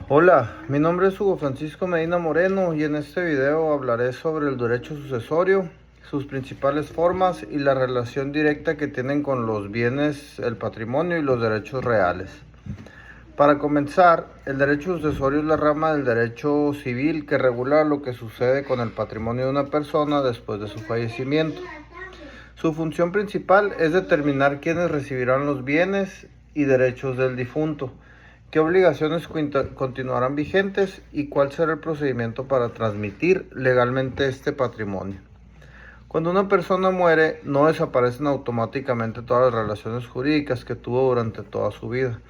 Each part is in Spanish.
Hola, mi nombre es Hugo Francisco Medina Moreno y en este video hablaré sobre el derecho sucesorio, sus principales formas y la relación directa que tienen con los bienes, el patrimonio y los derechos reales. Para comenzar, el derecho sucesorio es la rama del derecho civil que regula lo que sucede con el patrimonio de una persona después de su fallecimiento. Su función principal es determinar quiénes recibirán los bienes y derechos del difunto, qué obligaciones continuarán vigentes y cuál será el procedimiento para transmitir legalmente este patrimonio. Cuando una persona muere, no desaparecen automáticamente todas las relaciones jurídicas que tuvo durante toda su vida.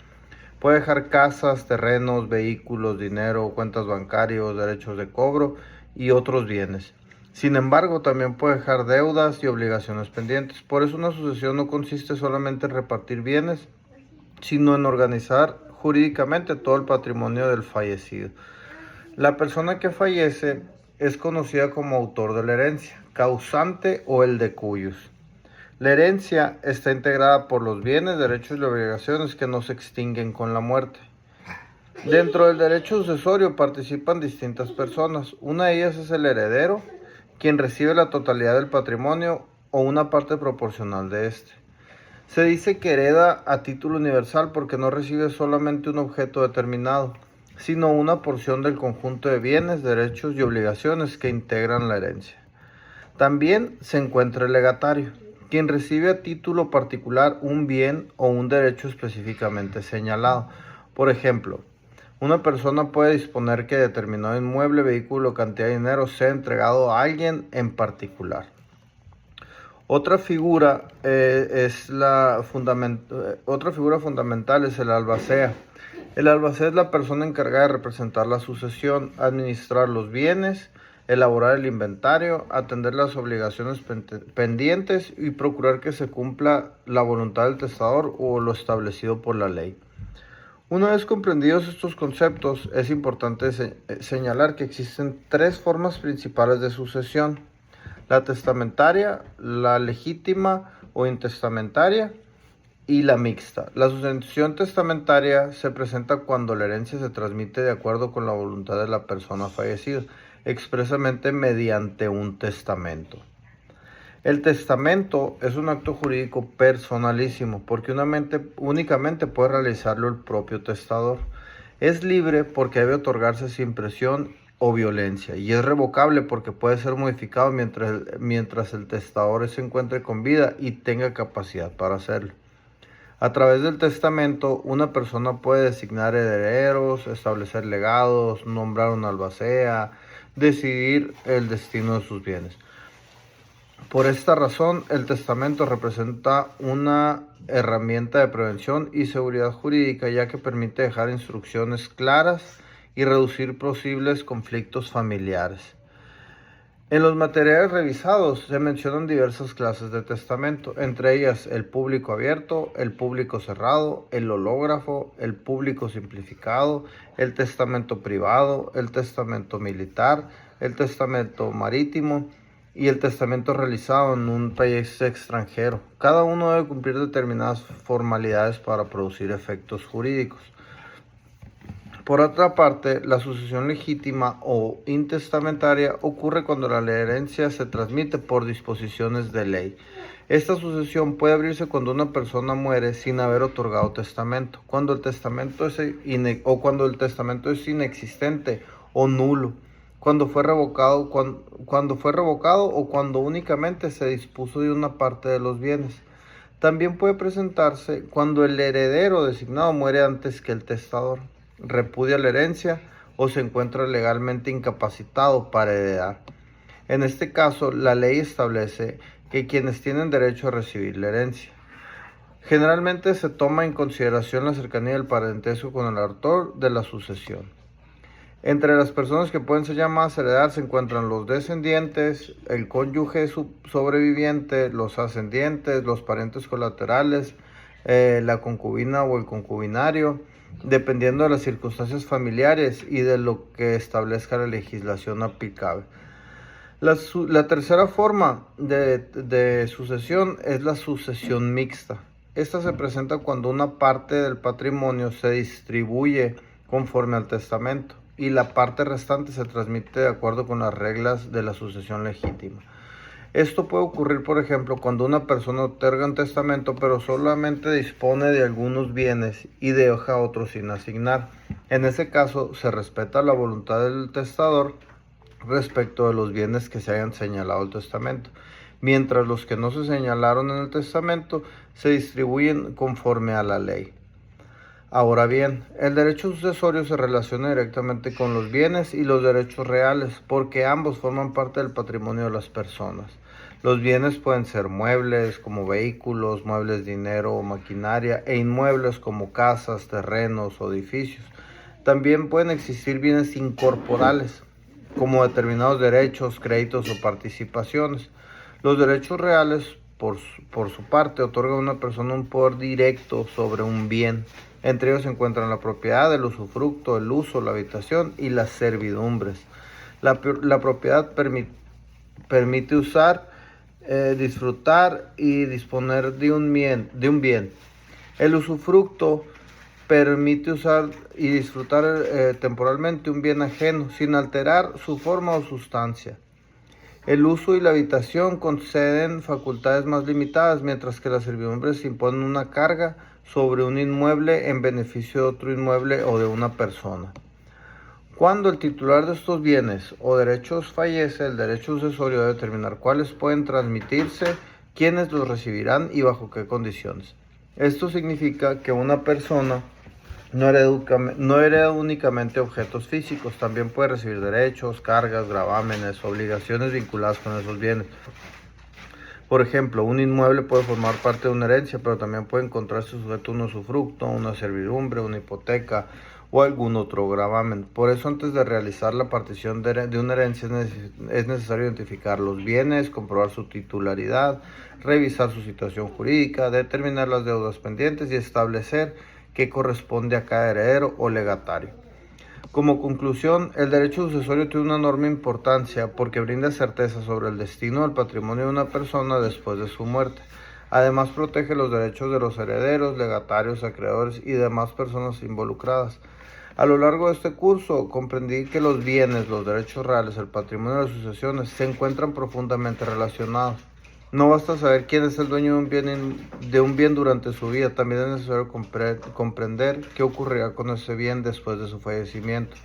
Puede dejar casas, terrenos, vehículos, dinero, cuentas bancarias, derechos de cobro y otros bienes. Sin embargo, también puede dejar deudas y obligaciones pendientes. Por eso una sucesión no consiste solamente en repartir bienes, sino en organizar jurídicamente todo el patrimonio del fallecido. La persona que fallece es conocida como autor de la herencia, causante o el de cuyos. La herencia está integrada por los bienes, derechos y obligaciones que no se extinguen con la muerte. Dentro del derecho sucesorio participan distintas personas. Una de ellas es el heredero, quien recibe la totalidad del patrimonio o una parte proporcional de este. Se dice que hereda a título universal porque no recibe solamente un objeto determinado, sino una porción del conjunto de bienes, derechos y obligaciones que integran la herencia. También se encuentra el legatario, quien recibe a título particular un bien o un derecho específicamente señalado. Por ejemplo, una persona puede disponer que determinado inmueble, vehículo o cantidad de dinero sea entregado a alguien en particular. Otra figura fundamental es el albacea. El albacea es la persona encargada de representar la sucesión, administrar los bienes, elaborar el inventario, atender las obligaciones pendientes y procurar que se cumpla la voluntad del testador o lo establecido por la ley. Una vez comprendidos estos conceptos, es importante señalar que existen tres formas principales de sucesión: la testamentaria, la legítima o intestamentaria y la mixta. La sucesión testamentaria se presenta cuando la herencia se transmite de acuerdo con la voluntad de la persona fallecida, expresamente mediante un testamento. El testamento es un acto jurídico personalísimo porque únicamente puede realizarlo el propio testador. Es libre porque debe otorgarse sin presión o violencia y es revocable porque puede ser modificado mientras el testador se encuentre con vida y tenga capacidad para hacerlo. A través del testamento, una persona puede designar herederos, establecer legados, nombrar un albacea, decidir el destino de sus bienes. Por esta razón, el testamento representa una herramienta de prevención y seguridad jurídica, ya que permite dejar instrucciones claras y reducir posibles conflictos familiares. En los materiales revisados se mencionan diversas clases de testamento, entre ellas el público abierto, el público cerrado, el hológrafo, el público simplificado, el testamento privado, el testamento militar, el testamento marítimo y el testamento realizado en un país extranjero. Cada uno debe cumplir determinadas formalidades para producir efectos jurídicos. Por otra parte, la sucesión legítima o intestamentaria ocurre cuando la herencia se transmite por disposiciones de ley. Esta sucesión puede abrirse cuando una persona muere sin haber otorgado testamento, cuando el testamento es inexistente o nulo, cuando fue revocado o cuando únicamente se dispuso de una parte de los bienes. También puede presentarse cuando el heredero designado muere antes que el testador, repudia la herencia o se encuentra legalmente incapacitado para heredar. En este caso, la ley establece que quienes tienen derecho a recibir la herencia. Generalmente se toma en consideración la cercanía del parentesco con el autor de la sucesión. Entre las personas que pueden ser llamadas a heredar se encuentran los descendientes, el cónyuge sobreviviente, los ascendientes, los parientes colaterales, la concubina o el concubinario, dependiendo de las circunstancias familiares y de lo que establezca la legislación aplicable. La tercera forma de sucesión es la sucesión mixta. Esta se presenta cuando una parte del patrimonio se distribuye conforme al testamento, y la parte restante se transmite de acuerdo con las reglas de la sucesión legítima. Esto puede ocurrir, por ejemplo, cuando una persona otorga un testamento, pero solamente dispone de algunos bienes y deja otros sin asignar. En ese caso, se respeta la voluntad del testador respecto de los bienes que se hayan señalado en el testamento, mientras los que no se señalaron en el testamento se distribuyen conforme a la ley. Ahora bien, el derecho sucesorio se relaciona directamente con los bienes y los derechos reales, porque ambos forman parte del patrimonio de las personas. Los bienes pueden ser muebles como vehículos, muebles, dinero o maquinaria, e inmuebles como casas, terrenos o edificios. También pueden existir bienes incorporales, como determinados derechos, créditos o participaciones. Los derechos reales, por su parte, otorgan a una persona un poder directo sobre un bien. Entre ellos se encuentran la propiedad, el usufructo, el uso, la habitación y las servidumbres. La propiedad permite usar, disfrutar y disponer de un bien. El usufructo permite usar y disfrutar temporalmente un bien ajeno, sin alterar su forma o sustancia. El uso y la habitación conceden facultades más limitadas, mientras que las servidumbres imponen una carga sobre un inmueble en beneficio de otro inmueble o de una persona. Cuando el titular de estos bienes o derechos fallece, el derecho sucesorio debe determinar cuáles pueden transmitirse, quiénes los recibirán y bajo qué condiciones. Esto significa que una persona no hereda únicamente objetos físicos, también puede recibir derechos, cargas, gravámenes, obligaciones vinculadas con esos bienes. Por ejemplo, un inmueble puede formar parte de una herencia, pero también puede encontrarse sujeto a un usufructo, una servidumbre, una hipoteca o algún otro gravamen. Por eso, antes de realizar la partición de una herencia, es necesario identificar los bienes, comprobar su titularidad, revisar su situación jurídica, determinar las deudas pendientes y establecer qué corresponde a cada heredero o legatario. Como conclusión, el derecho sucesorio tiene una enorme importancia porque brinda certeza sobre el destino del patrimonio de una persona después de su muerte. Además, protege los derechos de los herederos, legatarios, acreedores y demás personas involucradas. A lo largo de este curso comprendí que los bienes, los derechos reales, el patrimonio de las sucesiones se encuentran profundamente relacionados. No basta saber quién es el dueño de un bien durante su vida, también es necesario comprender qué ocurrirá con ese bien después de su fallecimiento.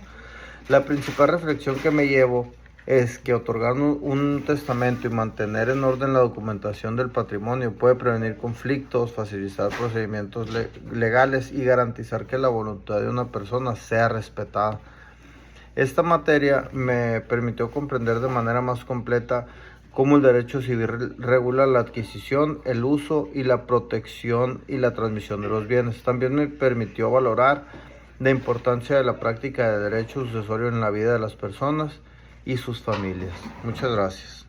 La principal reflexión que me llevo es que otorgar un testamento y mantener en orden la documentación del patrimonio puede prevenir conflictos, facilitar procedimientos legales y garantizar que la voluntad de una persona sea respetada. Esta materia me permitió comprender de manera más completa cómo el derecho civil regula la adquisición, el uso y la protección y la transmisión de los bienes. También me permitió valorar la importancia de la práctica de derecho sucesorio en la vida de las personas y sus familias. Muchas gracias.